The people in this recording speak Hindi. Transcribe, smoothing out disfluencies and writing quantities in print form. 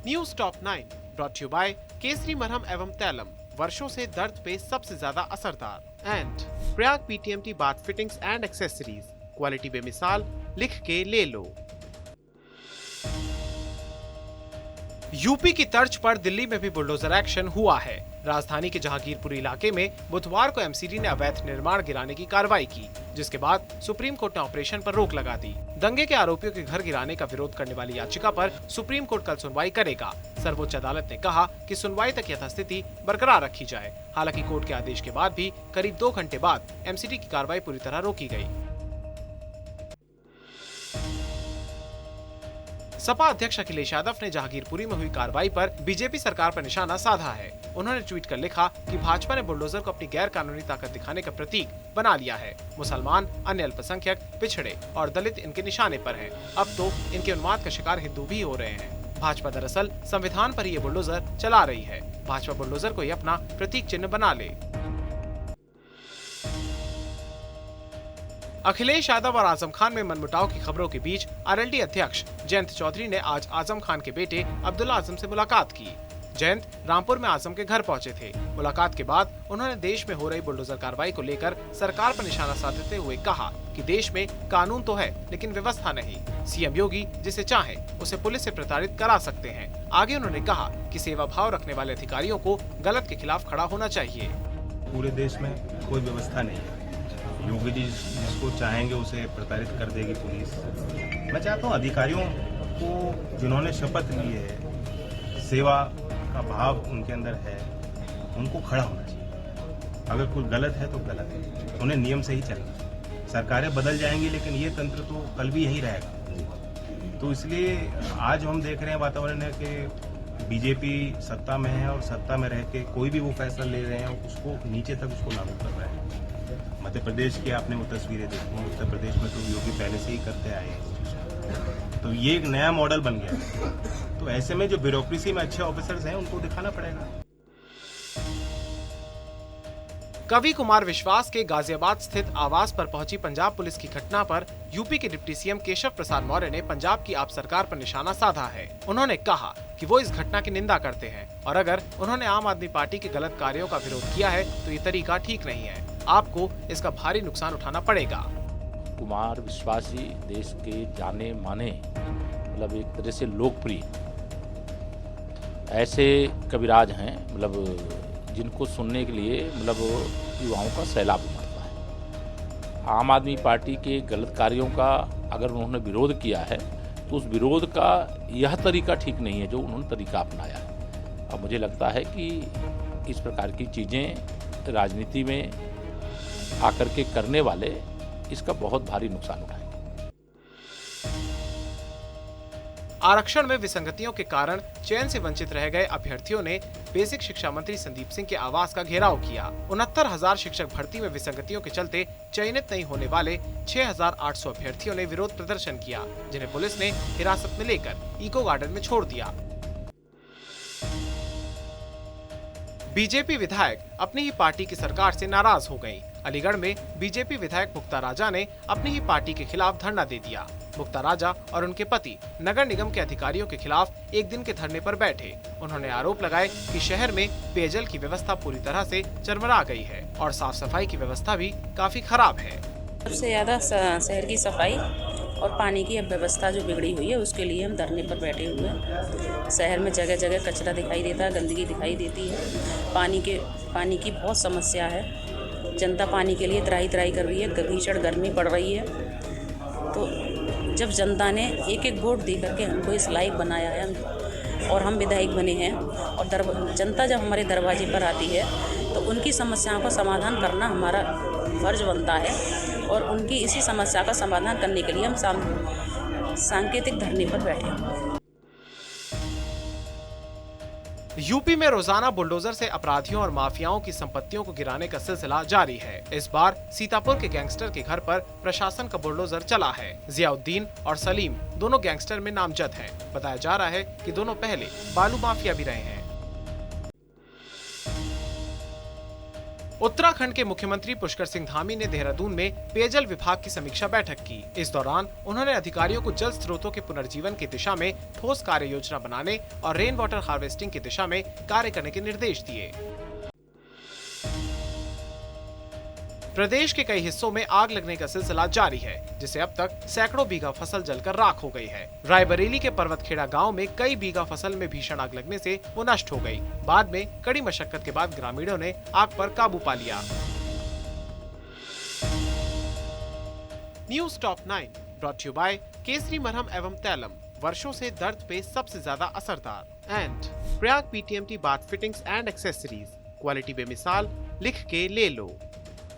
News top 9 brought you by Kesari मरहम एवं तैलम, वर्षों से दर्द पे सबसे ज्यादा असरदार। And Prayag PTMT bath fittings and accessories, quality बेमिसाल, लिख के ले लो। यूपी की तर्ज पर दिल्ली में भी बुलडोजर एक्शन हुआ है। राजधानी के जहांगीरपुर इलाके में बुधवार को एमसीडी ने अवैध निर्माण गिराने की कार्रवाई की, जिसके बाद सुप्रीम कोर्ट ने ऑपरेशन पर रोक लगा दी। दंगे के आरोपियों के घर गिराने का विरोध करने वाली याचिका पर सुप्रीम कोर्ट कल सुनवाई करेगा। सर्वोच्च अदालत ने कहा कि सुनवाई तक यथास्थिति बरकरार रखी जाए। हालांकि कोर्ट के आदेश के बाद भी करीब 2 घंटे बाद एमसीडी की कार्रवाई पूरी तरह रोकी गई। सपा अध्यक्ष अखिलेश यादव ने जहांगीरपुरी में हुई कार्रवाई पर बीजेपी सरकार पर निशाना साधा है। उन्होंने ट्वीट कर लिखा कि भाजपा ने बुलडोजर को अपनी गैर कानूनी ताकत दिखाने का प्रतीक बना लिया है। मुसलमान, अन्य अल्पसंख्यक, पिछड़े और दलित इनके निशाने पर हैं। अब तो इनके उन्माद का शिकार हिंदू भी हो रहे हैं। भाजपा दरअसल संविधान पर ये बुलडोजर चला रही है। भाजपा बुलडोजर को ही अपना प्रतीक चिन्ह बना ले। अखिलेश यादव और आजम खान में मनमुटाव की खबरों के बीच आरएलडी अध्यक्ष जयंत चौधरी ने आज आजम खान के बेटे अब्दुल्ला आजम से मुलाकात की। जयंत रामपुर में आजम के घर पहुंचे थे। मुलाकात के बाद उन्होंने देश में हो रही बुलडोजर कार्रवाई को लेकर सरकार पर निशाना साधते हुए कहा कि देश में कानून तो है लेकिन व्यवस्था नहीं। सीएम योगी जिसे चाहे उसे पुलिस से प्रताड़ित करा सकते हैं। आगे उन्होंने कहा कि सेवा भाव रखने वाले अधिकारियों को गलत के खिलाफ खड़ा होना चाहिए। पूरे देश में कोई व्यवस्था नहीं है। योगी जी जिसको चाहेंगे उसे प्रताड़ित कर देगी पुलिस। मैं चाहता हूँ अधिकारियों को जिन्होंने शपथ ली है, सेवा का भाव उनके अंदर है, उनको खड़ा होना चाहिए। अगर कुछ गलत है तो गलत है, उन्हें नियम से ही चलना। सरकारें बदल जाएंगी लेकिन ये तंत्र तो कल भी यही रहेगा। तो इसलिए आज हम देख रहे हैं वातावरण है कि बीजेपी सत्ता में है और सत्ता में रह के कोई भी वो फैसला ले रहे हैं उसको नीचे तक उसको लागू कर रहे हैं। मध्य प्रदेश की आपने वो तस्वीरें देखी, उत्तर प्रदेश में तो योगी पहले से ही करते आए हैं। तो ये एक नया मॉडल बन गया। तो ऐसे में जो ब्यूरोक्रेसी में अच्छे ऑफिसर्स हैं उनको दिखाना पड़ेगा। कवि कुमार विश्वास के गाजियाबाद स्थित आवास पर पहुंची पंजाब पुलिस की घटना पर यूपी के डिप्टी सीएम केशव प्रसाद मौर्य ने पंजाब की आप सरकार पर निशाना साधा है। उन्होंने कहा कि वो इस घटना की निंदा करते हैं और अगर उन्होंने आम आदमी पार्टी के गलत कार्यों का विरोध किया है तो ये तरीका ठीक नहीं है। आपको इसका भारी नुकसान उठाना पड़ेगा। कुमार विश्वास जी देश के जाने माने मतलब एक तरह से लोकप्रिय ऐसे कविराज हैं, मतलब जिनको सुनने के लिए मतलब युवाओं का सैलाब उमड़ता है। आम आदमी पार्टी के गलत कार्यों का अगर उन्होंने विरोध किया है तो उस विरोध का यह तरीका ठीक नहीं है जो उन्होंने तरीका अपनाया है। अब मुझे लगता है कि इस प्रकार की चीज़ें राजनीति में आकर के करने वाले इसका बहुत भारी नुकसान उठाएंगे। आरक्षण में विसंगतियों के कारण चयन से वंचित रह गए अभ्यर्थियों ने बेसिक शिक्षा मंत्री संदीप सिंह के आवास का घेराव किया। 69,000 शिक्षक भर्ती में विसंगतियों के चलते चयनित नहीं होने वाले 6,800 अभ्यर्थियों ने विरोध प्रदर्शन किया, जिन्हें पुलिस ने हिरासत में लेकर इको गार्डन में छोड़ दिया। बीजेपी विधायक अपनी ही पार्टी की सरकार से नाराज हो गयी। अलीगढ़ में बीजेपी विधायक मुक्ता राजा ने अपनी ही पार्टी के खिलाफ धरना दे दिया। मुक्ता राजा और उनके पति नगर निगम के अधिकारियों के खिलाफ एक दिन के धरने पर बैठे। उन्होंने आरोप लगाए कि शहर में पेयजल की व्यवस्था पूरी तरह से चरमरा गई है और साफ सफाई की व्यवस्था भी काफी खराब है। सबसे ज्यादा शहर की सफाई और पानी की व्यवस्था जो बिगड़ी हुई है उसके लिए हम धरने पर बैठे हुए हैं। शहर में जगह जगह कचरा दिखाई देता है, गंदगी दिखाई देती है। पानी की बहुत समस्या है। जनता पानी के लिए त्राही कर रही है, भीषण गर्मी पड़ रही है। तो जब जनता ने एक वोट दे करके हमको इस लायक बनाया है और हम विधायक बने हैं और जनता जब हमारे दरवाजे पर आती है तो उनकी समस्याओं का समाधान करना हमारा फर्ज बनता है और उनकी इसी समस्या का समाधान करने के लिए हम सांकेतिक धरने पर बैठे हैं। यूपी में रोजाना बुलडोजर से अपराधियों और माफियाओं की संपत्तियों को गिराने का सिलसिला जारी है। इस बार सीतापुर के गैंगस्टर के घर पर प्रशासन का बुलडोजर चला है। जियाउद्दीन और सलीम दोनों गैंगस्टर में नामजद हैं। बताया जा रहा है कि दोनों पहले बालू माफिया भी रहे हैं। उत्तराखंड के मुख्यमंत्री पुष्कर सिंह धामी ने देहरादून में पेयजल विभाग की समीक्षा बैठक की। इस दौरान उन्होंने अधिकारियों को जल स्रोतों के पुनर्जीवन की दिशा में ठोस कार्य योजना बनाने और रेन वाटर हार्वेस्टिंग की दिशा में कार्य करने के निर्देश दिए। प्रदेश के कई हिस्सों में आग लगने का सिलसिला जारी है, जिससे अब तक सैकड़ों बीघा फसल जलकर राख हो गई है। रायबरेली के पर्वतखेड़ा गांव में कई बीघा फसल में भीषण आग लगने से वो नष्ट हो गई। बाद में कड़ी मशक्कत के बाद ग्रामीणों ने आग पर काबू पा लिया। News top 9 brought you by Kesari मरहम एवं तैलम, वर्षों से दर्द पे सबसे ज्यादा असरदार, and Prayag PTMT bath fittings and accessories, quality बेमिसाल, लिख के ले लो।